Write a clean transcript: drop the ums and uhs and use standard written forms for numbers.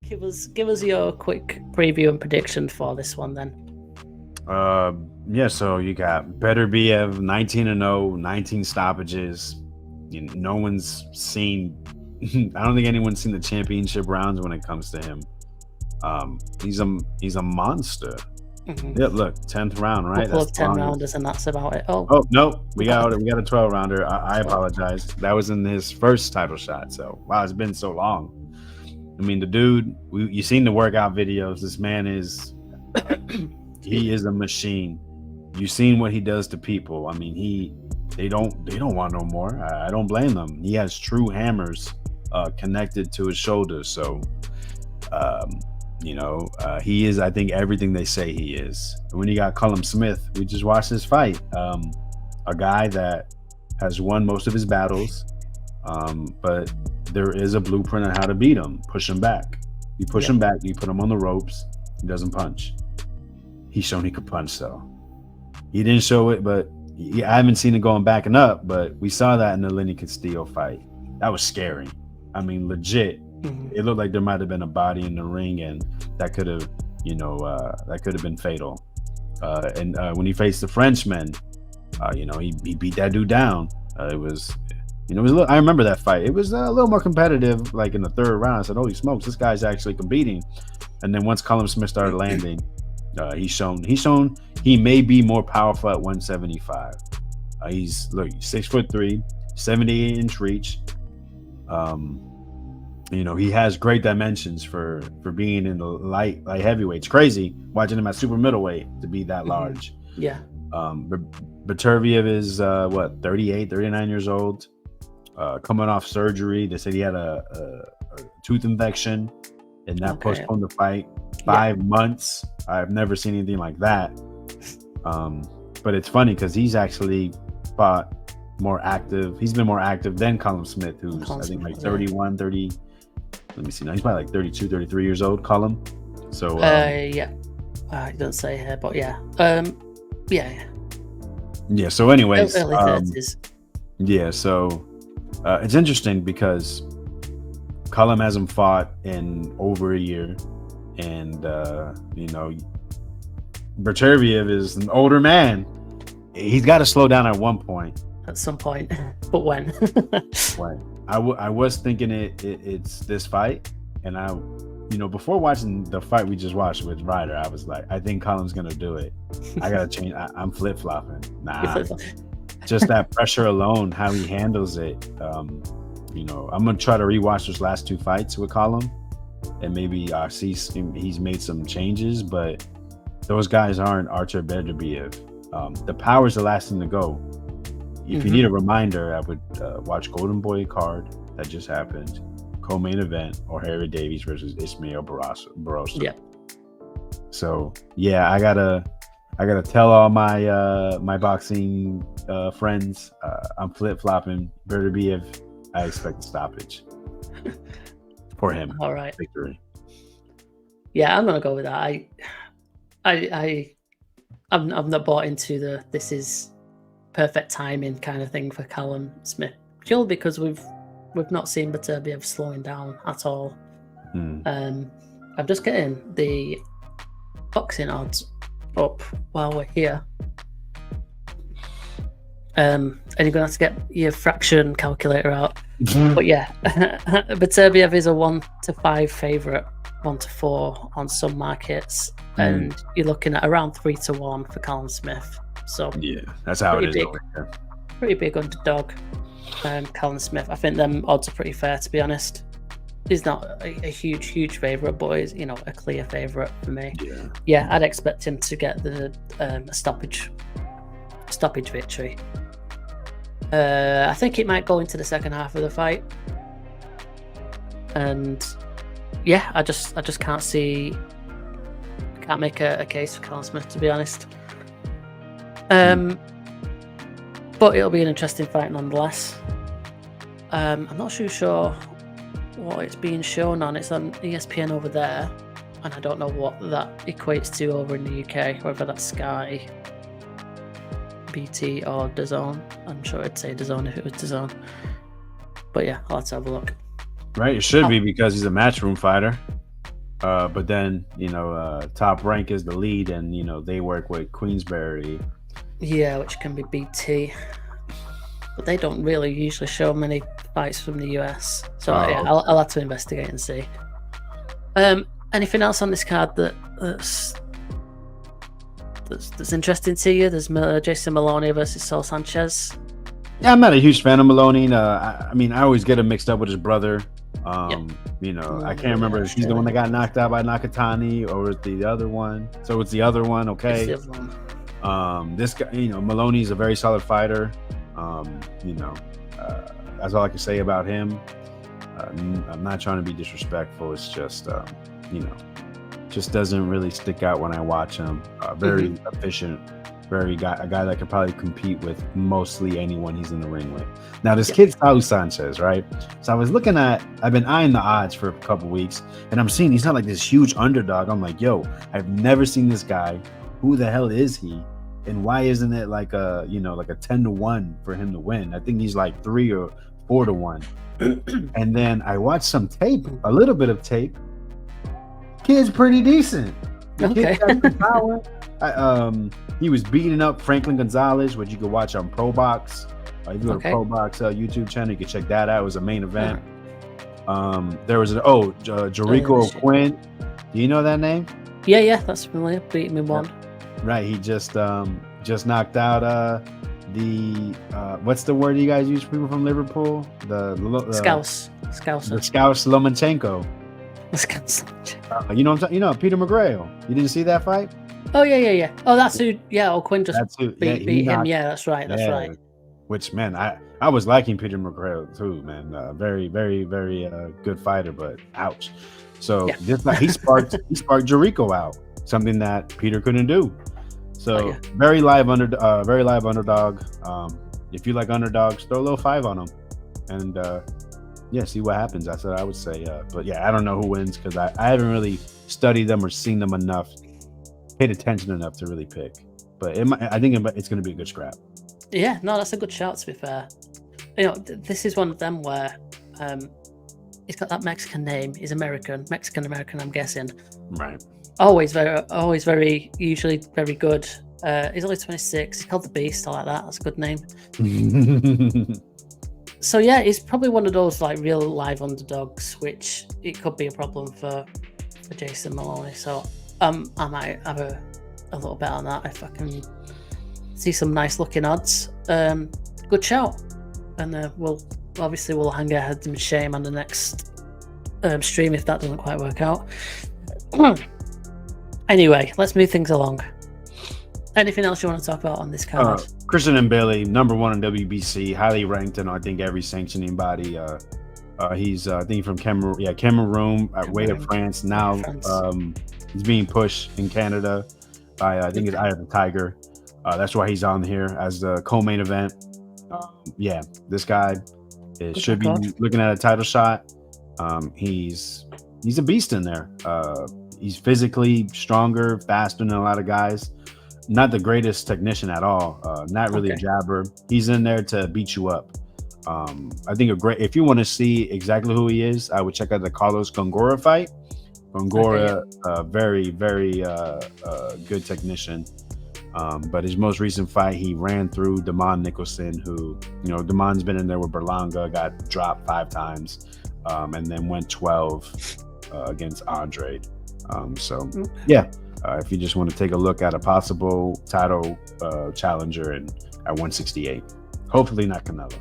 Give us your quick preview and prediction for this one then. Yeah, so you got Beterbiev 19-0, 19 stoppages. No one's seen I don't think anyone's seen the championship rounds when it comes to him. He's a monster. Mm-hmm. Yeah, look, 10th round, right? Couple of 10 rounders, and that's about it. Oh no, we got a 12 rounder. I apologize. That was in his first title shot. So wow, it's been so long. I mean, the dude, you seen the workout videos. This man is, he is a machine. You seen what he does to people. I mean, they don't want no more. I don't blame them. He has true hammers connected to his shoulders. So, he is, I think, everything they say he is. And when you got Callum Smith, we just watched this fight. A guy that has won most of his battles, but there is a blueprint on how to beat him. Push him back. You push him back. You put him on the ropes. He doesn't punch. He's shown he could punch, though. He didn't show it, but I haven't seen it going back and up. But we saw that in the Lenny Castillo fight. That was scary. I mean, legit. Mm-hmm. It looked like there might have been a body in the ring, and that could have, been fatal. And when he faced the Frenchman, he beat that dude down. It was I remember that fight. It was a little more competitive, like in the third round. I said, holy smokes, this guy's actually competing. And then once Callum Smith started landing, he's shown he may be more powerful at 175. He's 6'3", 78-inch reach. He has great dimensions for being in the light heavyweights. Crazy watching him at super middleweight to be that large. Yeah. Beterbiev is 38, 39 years old. Coming off surgery. They said he had a tooth infection, and that postponed the fight 5 months. I've never seen anything like that. But it's funny because he's actually fought more active. He's been more active than Callum Smith, who's I think like 31, 30. Let me see. Now he's probably like 32, 33 years old. Callum. So yeah. I don't say here, but yeah. Yeah. So, anyways, early 30s. Yeah. So. It's interesting because Callum hasn't fought in over a year, and Beterbiev is an older man. He's got to slow down at one point. At some point, but when? When I was thinking it's this fight, and before watching the fight we just watched with Ryder, I was like, I think Callum's gonna do it. I gotta change. I'm flip flopping. Nah. Just that pressure alone, how he handles it. I'm gonna try to rewatch those last two fights with Callum, and maybe see he's made some changes. But those guys aren't Artur Beterbiev. The power's the last thing to go. If you need a reminder, I would watch Golden Boy card that just happened, co-main event, or Harry Davies versus Ismael Barroso. Yeah. So yeah, I gotta tell all my boxing friends I'm flip-flopping. Beterbiev, I expect a stoppage for him. All right. Victory. Yeah, I'm gonna go with that. I'm not bought into the this is perfect timing kind of thing for Callum Smith, purely because we've not seen Beterbiev slowing down at all. I'm just getting the boxing odds up while we're here. And you're gonna have to get your fraction calculator out. But yeah, Beterbiev is a 1-5 favorite, 1-4 on some markets, and you're looking at around 3-1 for Callum Smith. So yeah, that's how it is. Pretty big underdog. Callum Smith. I think them odds are pretty fair, to be honest. He's not a huge favourite, but he's a clear favourite for me. Yeah, I'd expect him to get the stoppage victory. I think it might go into the second half of the fight, and yeah, I just can't make a case for Callum Smith, to be honest. But it'll be an interesting fight nonetheless. I'm not sure what it's being shown on. It's on ESPN over there, and I don't know what that equates to over in the UK, whether that's Sky, BT, or DAZN. I'm sure I'd say DAZN if it was DAZN. But yeah, I'll have to have a look. Right, it should be because he's a matchroom fighter. But then, Top Rank is the lead, and they work with Queensberry. Yeah, which can be BT, but they don't really usually show many fights from the US. So yeah, I'll have to investigate and see. Anything else on this card that's interesting to you? There's Jason Maloney versus Saul Sanchez. Yeah, I'm not a huge fan of Maloney. I always get him mixed up with his brother. I can't remember if he's the one that got knocked out by Nakatani or is the other one. So it's the other one, okay? It's the other one. This guy, Maloney's a very solid fighter. That's all I can say about him. I'm not trying to be disrespectful. It's just, just doesn't really stick out when I watch him. Very efficient, a guy that could probably compete with mostly anyone he's in the ring with. Now, this kid, Saul Sanchez, right? So I've been eyeing the odds for a couple weeks, and I'm seeing he's not like this huge underdog. I'm like, yo, I've never seen this guy. Who the hell is he? And why isn't it like a 10-1 for him to win? I think he's like 3 or 4-1. And then I watched some tape, a little bit of tape. Kid's pretty decent. Okay. Power. He was beating up Franklin Gonzalez, which you could watch on ProBox. If you go to ProBox YouTube channel, you can check that out. It was a main event. There was Jericho Quinn. Do you know that name? Yeah, that's familiar. Beat me one. Right, he just knocked out the what's the word you guys use for people from Liverpool? The Scouse. The Scouse Lomachenko. Peter McGrail. You didn't see that fight? Oh yeah. Oh, that's who. Yeah, Quinn just beat him. Yeah, that's right. Which, man, I was liking Peter McGrail too, man. Very, very, very good fighter, but ouch. So this night he sparked Jericho out, something that Peter couldn't do. So very live underdog. If you like underdogs, throw a little 5 on them, and see what happens. That's what I would say. But I don't know who wins because I haven't really studied them or seen them enough, paid attention enough to really pick. But I think it's going to be a good scrap. Yeah, no, that's a good shout. To be fair, this is one of them where he's got that Mexican name. He's Mexican American. I'm guessing. Right. Always very, usually very good. He's only 26. He's called the Beast. I like that. That's a good name. So he's probably one of those like real live underdogs, which it could be a problem for Jason Maloney. So I might have a little bet on that if I can see some nice looking odds. Good shout, and we'll hang our heads in shame on the next stream if that doesn't quite work out. Anyway, let's move things along. Anything else you want to talk about on this card? Christian Mbele, number 1 in WBC, highly ranked in I think every sanctioning body. He's I think from Cameroon, way to France. Now he's being pushed in Canada by I think it's Eye of the Tiger. That's why he's on here as the co-main event. This guy should be looking at a title shot. He's a beast in there. He's physically stronger, faster than a lot of guys. Not the greatest technician at all. Not really a jabber. He's in there to beat you up. I think if you want to see exactly who he is, I would check out the Carlos Gongora fight. Gongora, very, very good technician. But his most recent fight, he ran through Damon Nicholson, who, Damon's been in there with Berlanga, got dropped 5 times, and then went 12 against Andre. If you just want to take a look at a possible title challenger at 168, hopefully not Canelo.